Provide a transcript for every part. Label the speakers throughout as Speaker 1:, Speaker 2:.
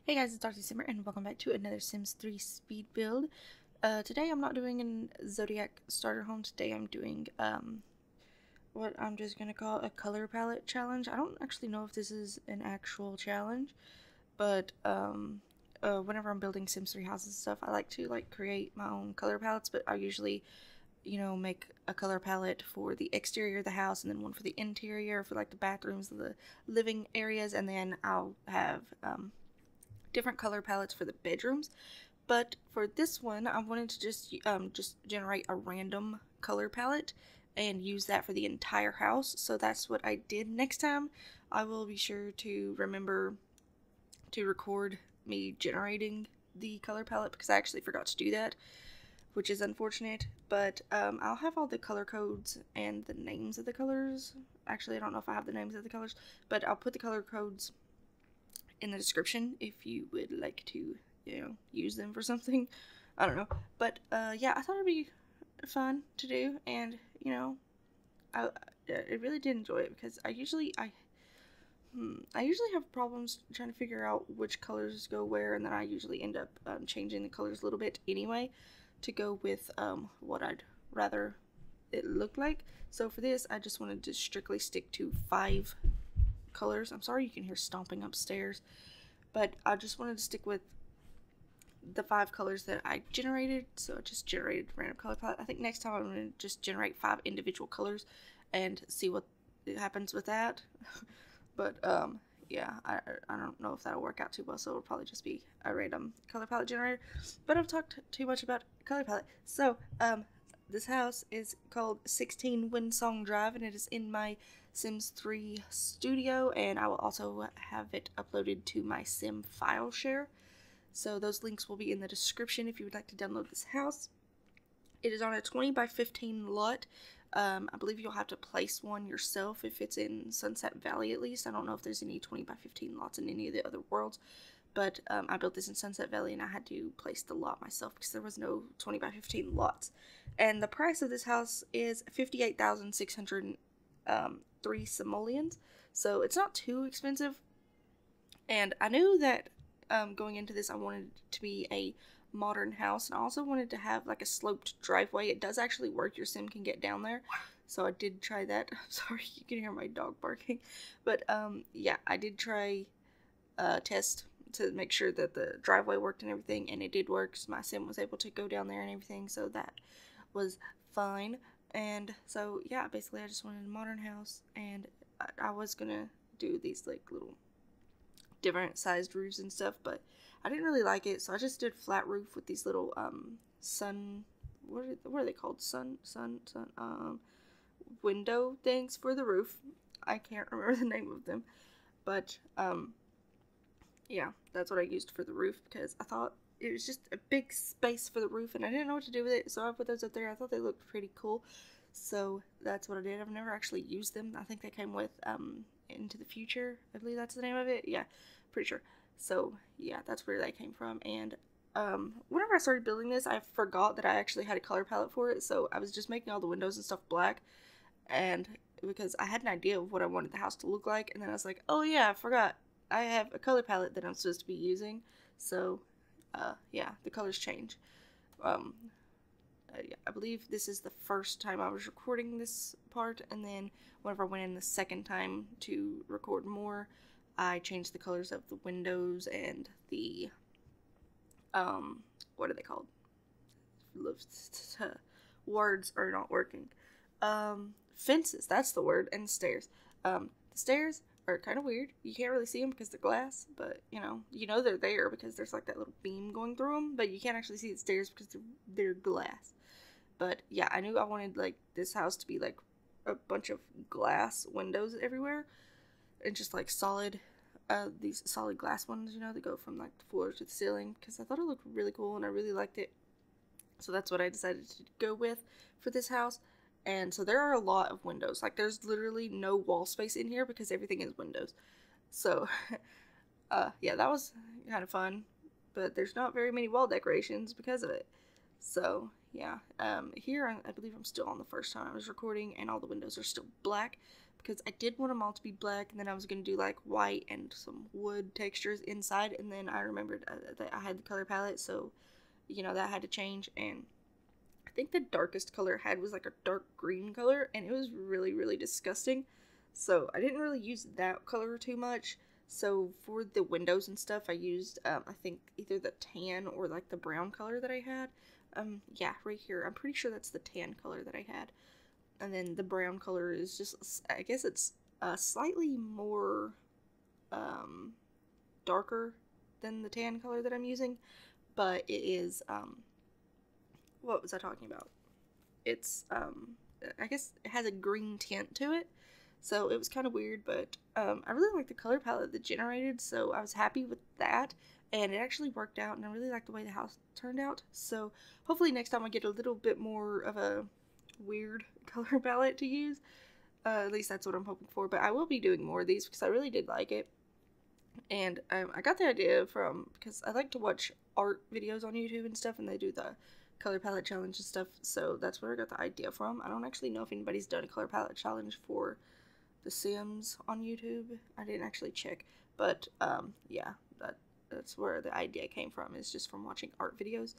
Speaker 1: Hey guys, it's Dr. Simblr and welcome back to another Sims 3 speed build. Today I'm not doing a Zodiac starter home. Today I'm doing what I'm just gonna call a color palette challenge. I don't actually know if this is an actual challenge, but whenever I'm building Sims 3 houses and stuff, I like to create my own color palettes, but I usually make a color palette for the exterior of the house and then one for the interior for like the bathrooms, the living areas, and then I'll have different color palettes for the bedrooms. But for this one, I wanted to just generate a random color palette and use that for the entire house. So that's what I did. Next time, I will be sure to remember to record me generating the color palette because I actually forgot to do that, which is unfortunate. But I'll have all the color codes and the names of the colors. Actually, I don't know if I have the names of the colors, but I'll put the color codes in the description if you would like to, use them for something. I don't know. But yeah, I thought it'd be fun to do, and I really did enjoy it because I usually have problems trying to figure out which colors go where, and then I usually end up changing the colors a little bit anyway to go with what I'd rather it look like. So for this, I just wanted to strictly stick to 5 colors. I'm sorry you can hear stomping upstairs, but I just wanted to stick with the 5 colors that I generated. So I just generated random color palette. I think next time I'm going to just generate 5 individual colors and see what happens with that. But yeah, I don't know if that'll work out too well, so it'll probably just be a random color palette generator. But I've talked too much about color palette. So this house is called 16 Windsong Drive, and it is in my Sims 3 studio, and I will also have it uploaded to my Sim file share. So those links will be in the description if you would like to download this house. It is on a 20 by 15 lot. I believe you'll have to place one yourself if it's in Sunset Valley at least. I don't know if there's any 20 by 15 lots in any of the other worlds, but I built this in Sunset Valley and I had to place the lot myself because there was no 20 by 15 lots. And the price of this house is 58,603 simoleons, so it's not too expensive. And I knew that going into this I wanted it to be a modern house, and I also wanted to have like a sloped driveway. It does actually work. Your sim can get down there, so I did try that. I'm sorry, you can hear my dog barking, but yeah, I did try test to make sure that the driveway worked and everything, and it did work. So my sim was able to go down there and everything, so that was fine. And so yeah, basically I just wanted a modern house, and I was gonna do these like little different sized roofs and stuff, but I didn't really like it, so I just did flat roof with these little sun, what are they called, sun window things for the roof. I can't remember the name of them, but yeah, that's what I used for the roof because I thought it was just a big space for the roof and I didn't know what to do with it, so I put those up there. I thought they looked pretty cool, so that's what I did. I've never actually used them. I think they came with Into the Future, I believe that's the name of it. Yeah, pretty sure. So yeah, that's where they came from. And whenever I started building this, I forgot that I actually had a color palette for it, so I was just making all the windows and stuff black, and because I had an idea of what I wanted the house to look like, and then I was like, oh yeah, I forgot I have a color palette that I'm supposed to be using. So yeah, the colors change. Yeah, I believe this is the first time I was recording this part, and then whenever I went in the second time to record more, I changed the colors of the windows and the what are they called? Words are not working. Fences, that's the word, and stairs. The stairs are kind of weird. You can't really see them because they're glass, but you know they're there because there's like that little beam going through them, but you can't actually see the stairs because they're glass. But yeah, I knew I wanted like this house to be like a bunch of glass windows everywhere, and just like solid, these solid glass ones, that go from like the floor to the ceiling, because I thought it looked really cool and I really liked it. So that's what I decided to go with for this house. And so there are a lot of windows. Like there's literally no wall space in here because everything is windows. So yeah, that was kind of fun, but there's not very many wall decorations because of it. So yeah, here I believe I'm still on the first time I was recording, and all the windows are still black. because I did want them all to be black, and then I was going to do like white and some wood textures inside, and then I remembered that I had the color palette, so you know that had to change. And I think the darkest color I had was like a dark green color, and it was really, really disgusting, so I didn't really use that color too much. So for the windows and stuff, I used I think either the tan or like the brown color that I had. Yeah, right here, I'm pretty sure that's the tan color that I had. And then the brown color is just, I guess it's slightly more darker than the tan color that I'm using, but it is, what was I talking about? It's, I guess it has a green tint to it, so it was kind of weird, but I really like the color palette that generated, so I was happy with that, and it actually worked out, and I really like the way the house turned out. So hopefully next time I get a little bit more of a weird color palette to use. At least that's what I'm hoping for, but I will be doing more of these because I really did like it. And I got the idea from, because I like to watch art videos on YouTube and stuff, and they do the color palette challenge and stuff, so that's where I got the idea from. I don't actually know if anybody's done a color palette challenge for The Sims on YouTube. I didn't actually check, but yeah, that's where the idea came from, is just from watching art videos.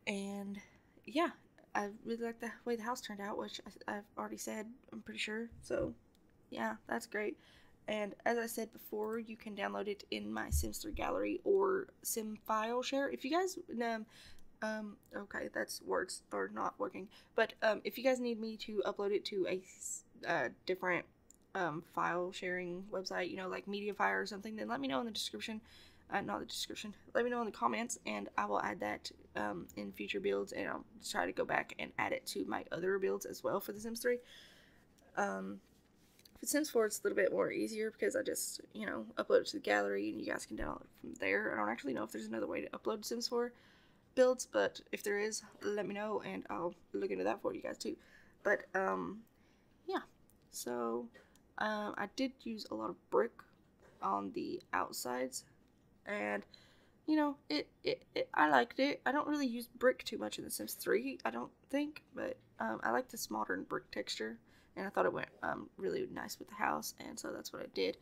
Speaker 1: And yeah, I really like the way the house turned out, which I've already said, I'm pretty sure. So yeah, that's great. And as I said before, you can download it in my Sims 3 gallery or Sim file share. If you guys, okay, that's words are not working. But if you guys need me to upload it to a different file sharing website, you know, like Mediafire or something, then let me know in the description. Not the description. Let me know in the comments, and I will add that in future builds, and I'll try to go back and add it to my other builds as well for The Sims 3. For Sims 4, it's a little bit more easier because I just, you know, upload it to the gallery, and you guys can download it from there. I don't actually know if there's another way to upload Sims 4 builds, but if there is, let me know, and I'll look into that for you guys too. But yeah, so I did use a lot of brick on the outsides, and you know, I liked it. I don't really use brick too much in The Sims 3, I don't think, but I like this modern brick texture, and I thought it went really nice with the house, and so that's what I did.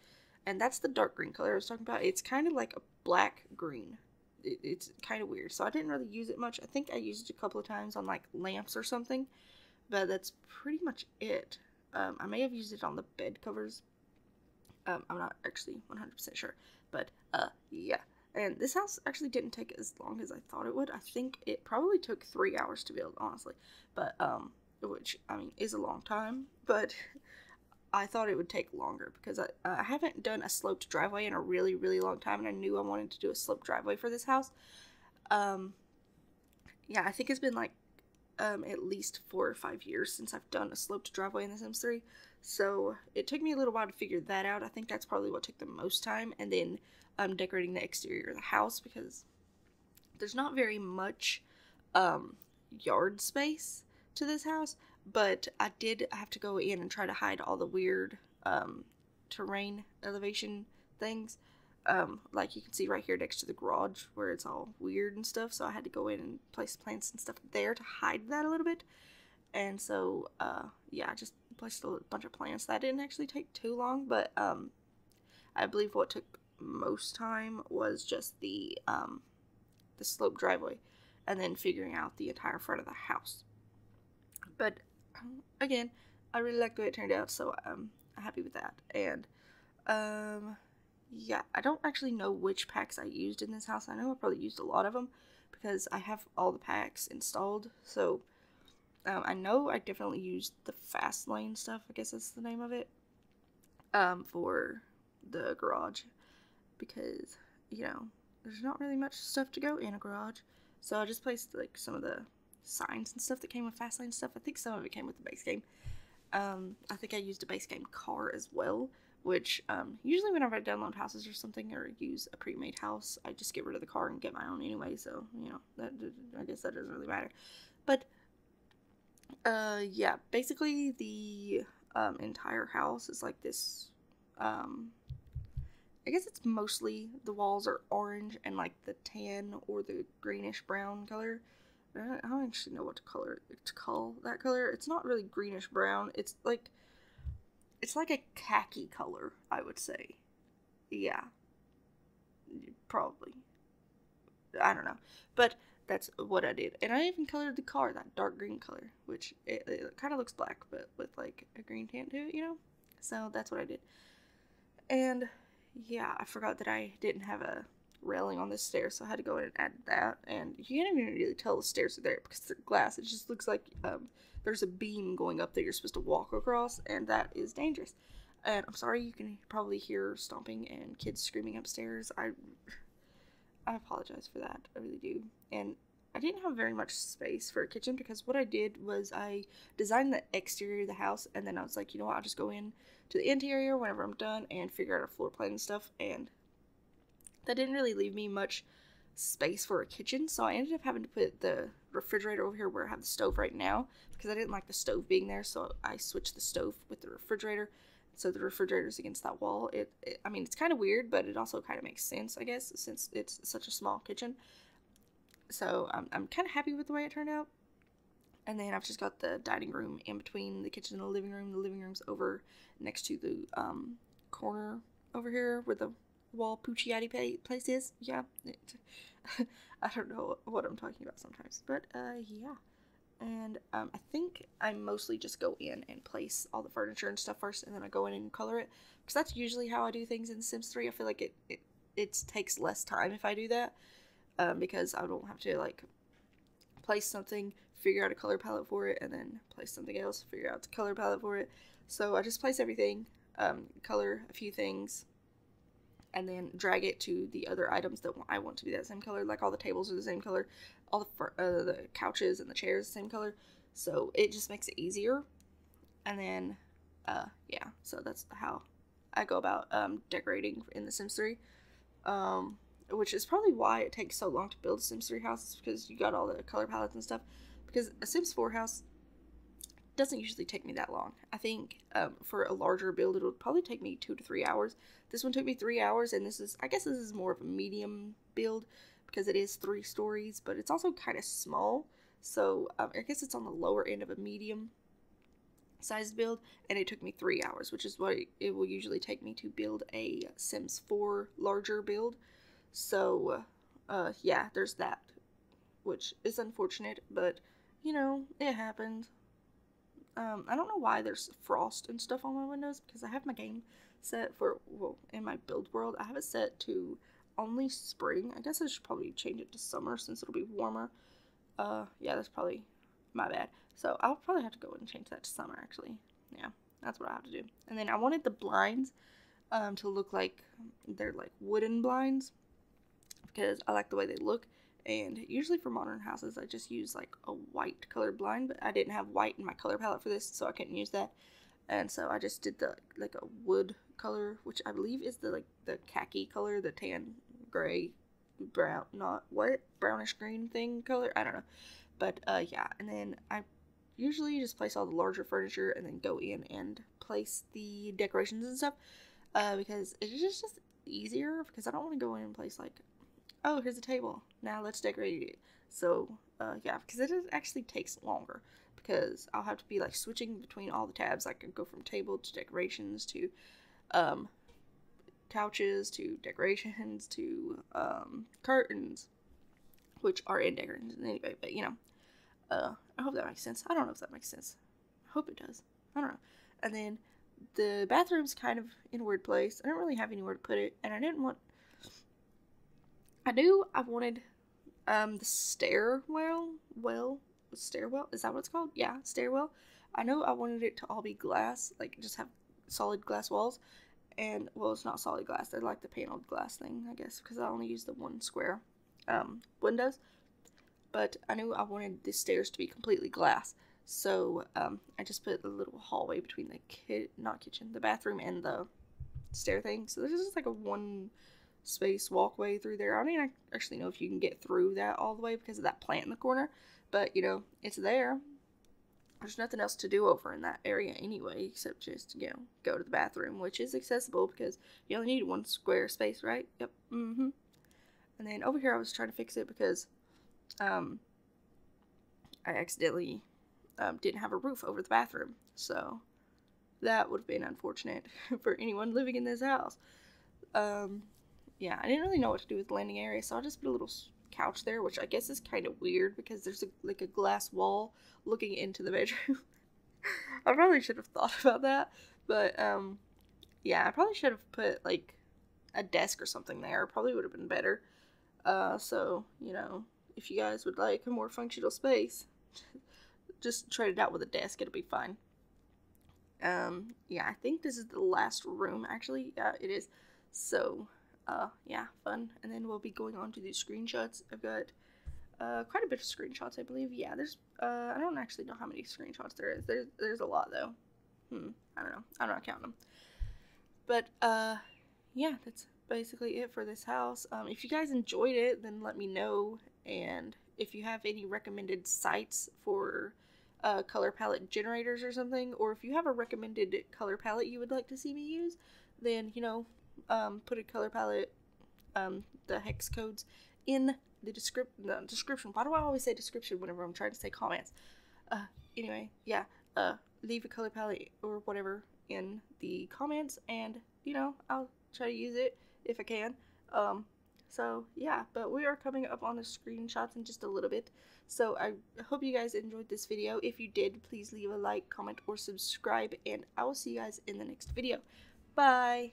Speaker 1: And that's the dark green color I was talking about. It's kind of like a black green. It's kind of weird, so I didn't really use it much. I think I used it a couple of times on like lamps or something, but that's pretty much it. I may have used it on the bed covers. I'm not actually 100% sure, but yeah. And this house actually didn't take as long as I thought it would. I think it probably took 3 hours to build, honestly, but which, I mean, is a long time, but I thought it would take longer because I haven't done a sloped driveway in a really, really long time, and I knew I wanted to do a sloped driveway for this house. Yeah, I think it's been like at least 4 or 5 years since I've done a sloped driveway in The Sims 3, so it took me a little while to figure that out. I think that's probably what took the most time, and then decorating the exterior of the house, because there's not very much yard space to this house, but I did have to go in and try to hide all the weird terrain elevation things, like you can see right here next to the garage where it's all weird and stuff, so I had to go in and place plants and stuff there to hide that a little bit. And so yeah, I just placed a bunch of plants. That didn't actually take too long, but I believe what took most time was just the slope driveway, and then figuring out the entire front of the house. But again, I really like the way it turned out, so I'm happy with that. And yeah, I don't actually know which packs I used in this house. I know I probably used a lot of them because I have all the packs installed, so I know I definitely used the fast lane stuff, I guess that's the name of it, for the garage, because, you know, there's not really much stuff to go in a garage, so I just placed like some of the signs and stuff that came with fast lane stuff. I think some of it came with the base game. I think I used a base game car as well, which usually whenever I download houses or something or use a pre-made house, I just get rid of the car and get my own anyway, so, you know, that, I guess that doesn't really matter. But yeah, basically the entire house is like this, I guess it's mostly the walls are orange and like the tan or the greenish brown color. I don't actually know what to call that color. It's not really greenish brown. It's like, it's like a khaki color, I would say. Yeah, probably. I don't know. But that's what I did. And I even colored the car that dark green color, which it kind of looks black, but with like a green tint to it, you know? So that's what I did. And yeah, I forgot that I didn't have a railing on this stairs, so I had to go in and add that. And you can't even really tell the stairs are there because they're glass. It just looks like there's a beam going up that you're supposed to walk across, and that is dangerous. And I'm sorry, you can probably hear stomping and kids screaming upstairs. I apologize for that. I really do. And I didn't have very much space for a kitchen because what I did was I designed the exterior of the house, and then I was like, you know what, I'll just go in to the interior whenever I'm done and figure out a floor plan and stuff. And that didn't really leave me much space for a kitchen, so I ended up having to put the refrigerator over here where I have the stove right now because I didn't like the stove being there, so I switched the stove with the refrigerator. So the refrigerator's against that wall. I mean, it's kind of weird, but it also kind of makes sense, I guess, since it's such a small kitchen. So I'm kind of happy with the way it turned out. And then I've just got the dining room in between the kitchen and the living room. The living room's over next to the corner over here where the wall poochie place is. Yeah. I don't know what I'm talking about sometimes. But yeah. And I think I mostly just go in and place all the furniture and stuff first, and then I go in and color it. Because that's usually how I do things in Sims 3. I feel like it takes less time if I do that. Because I don't have to, like, place something, figure out a color palette for it, and then place something else, figure out the color palette for it. So I just place everything, color a few things, and then drag it to the other items that I want to be that same color. Like all the tables are the same color, all the couches and the chairs the same color. So it just makes it easier. And then, yeah, so that's how I go about decorating in The Sims 3. Which is probably why it takes so long to build a Sims 3 house, because you got all the color palettes and stuff. Because a Sims 4 house doesn't usually take me that long. I think for a larger build, it'll probably take me 2 to 3 hours. This one took me 3 hours, and I guess this is more of a medium build because it is 3 stories, but it's also kind of small. So I guess it's on the lower end of a medium sized build, and it took me 3 hours, which is what it will usually take me to build a Sims 4 larger build. So, yeah, there's that, which is unfortunate, but, you know, it happened. I don't know why there's frost and stuff on my windows, because I have my game set for, well, in my build world, I have it set to only spring. I guess I should probably change it to summer since it'll be warmer. Yeah, that's probably my bad. So I'll probably have to go and change that to summer, actually. Yeah, that's what I have to do. And then I wanted the blinds to look like they're like wooden blinds, because I like the way they look. And usually for modern houses, I just use like a white colored blind, but I didn't have white in my color palette for this, so I couldn't use that. And so I just did the like a wood color, which I believe is the khaki color, the tan, gray, brown, not what, brownish green thing color. I don't know, but yeah. And then I usually just place all the larger furniture and then go in and place the decorations and stuff, because it's just easier, because I don't want to go in and place like, oh, here's a table, now let's decorate it. So yeah, because it actually takes longer, because I'll have to be like switching between all the tabs. I can go from table to decorations to couches to decorations to curtains, which are in decorations anyway, but you know, I hope that makes sense. I don't know if that makes sense. I hope it does. I don't know. And then the bathroom's kind of in a weird place. I don't really have anywhere to put it, and I wanted the stairwell, is that what it's called? Yeah, stairwell. I know I wanted it to all be glass, like just have solid glass walls, and, well, it's not solid glass, they're like the paneled glass thing, I guess, because I only use the one square windows, but I knew I wanted the stairs to be completely glass, so I just put a little hallway between the bathroom and the stair thing, so there's just like a one space walkway through there. I don't even actually know if you can get through that all the way because of that plant in the corner, but you know, it's there. There's nothing else to do over in that area anyway, except just, you know, go to the bathroom, which is accessible because you only need one square space, right? Yep. And then over here I was trying to fix it because I accidentally didn't have a roof over the bathroom, so that would have been unfortunate for anyone living in this house. Yeah, I didn't really know what to do with the landing area, so I just put a little couch there, which I guess is kind of weird because there's like a glass wall looking into the bedroom. I probably should have thought about that, but yeah, I probably should have put like a desk or something there. Probably would have been better. So, you know, if you guys would like a more functional space, just trade it out with a desk, it'll be fine. Yeah, I think this is the last room, actually. Yeah, it is. So, yeah, fun. And then we'll be going on to the screenshots. I've got quite a bit of screenshots, I believe. Yeah, there's I don't actually know how many screenshots there is. There's a lot though. I don't know. I'm not counting them. But yeah, that's basically it for this house. If you guys enjoyed it, then let me know. And if you have any recommended sites for color palette generators or something, or if you have a recommended color palette you would like to see me use, then, you know, put a color palette, the hex codes in the description. Why do I always say description whenever I'm trying to say comments? Anyway, yeah, leave a color palette or whatever in the comments, and, you know, I'll try to use it if I can. So yeah, but we are coming up on the screenshots in just a little bit. So I hope you guys enjoyed this video. If you did, please leave a like, comment, or subscribe, and I will see you guys in the next video. Bye!